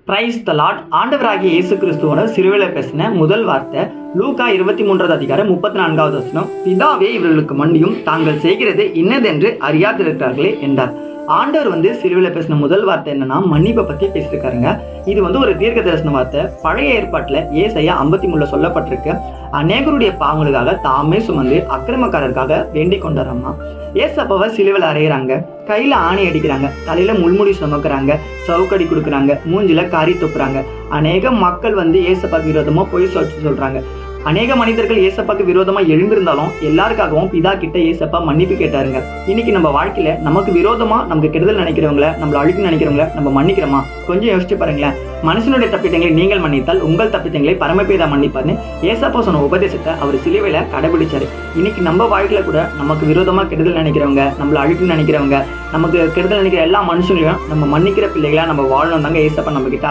Praise the Lord. ஆண்டவராகிய இயேசு கிறிஸ்துவோட சிலுவையில பேசின முதல் வார்த்தை லூக்கா 23 அதிகாரம் 34வது வசனம். பிதாவே இவர்களுக்கு மன்னியும், தாங்கள் செய்கிறது இன்னதென்று அறியாதிருக்கிறார்களே என்றார். ஆண்டவர் சிலுவையில பேசின முதல் வார்த்தை என்னன்னா மன்னிப்பை பத்தி பேசியிருக்காருங்க. இது ஒரு தீர்க்க தரிசன வார்த்தை. பழைய ஏற்பாட்டுல ஏசாயா 53 சொல்லப்பட்டிருக்கு. அநேகருடைய பாவங்களுக்காக தாமே சுமந்து அக்கிரமக்காரருக்காக வேண்டிக் கொண்டாரம்மா. ஏசப்பாவை சிலுவையில அறையிறாங்க, கையில ஆணி அடிக்கிறாங்க, தலையில முள்முடி சுமக்குறாங்க, சவுக்கடி கொடுக்குறாங்க, மூஞ்சில காரி துப்புறாங்க. அநேக மக்கள் ஏசப்பாக்கு விரோதமா பொய் சொல்றாங்க. அநேக மனிதர்கள் ஏசப்பாக்கு விரோதமா எழுந்திருந்தாலும் எல்லாருக்காகவும் பிதா கிட்ட ஏசப்பா மன்னிப்பு கேட்டாருங்க. இன்னைக்கு நம்ம வாழ்க்கையில நமக்கு விரோதமா நமக்கு கெடுதல் நினைக்கிறவங்கள, நம்மள அழிக்க நினைக்கிறவங்கள நம்ம மன்னிக்கிறோமா? கொஞ்சம் யோசிச்சு பாருங்களேன். மனுஷனுடைய தப்பித்தங்களை நீங்கள் மன்னித்தால் உங்கள் தப்பித்தங்களை பரமபிதா மன்னிப்பார்னு ஏசப்பா சொன்ன உபதேசத்தை அவர் சிலுவையில கடைபிடிச்சாரு. இன்னைக்கு நம்ம வாழ்க்கையில கூட நமக்கு விரோதமா கெடுதல் நினைக்கிறவங்க, நம்மள அழிக்க நினைக்கிறவங்க, நமக்கு கெடுதல் நினைக்கிற எல்லா மனுஷங்களையும் நம்ம மன்னிக்கிற பிள்ளைகளா நம்ம வாழணும் தாங்க ஏசப்பா நம்ம கிட்ட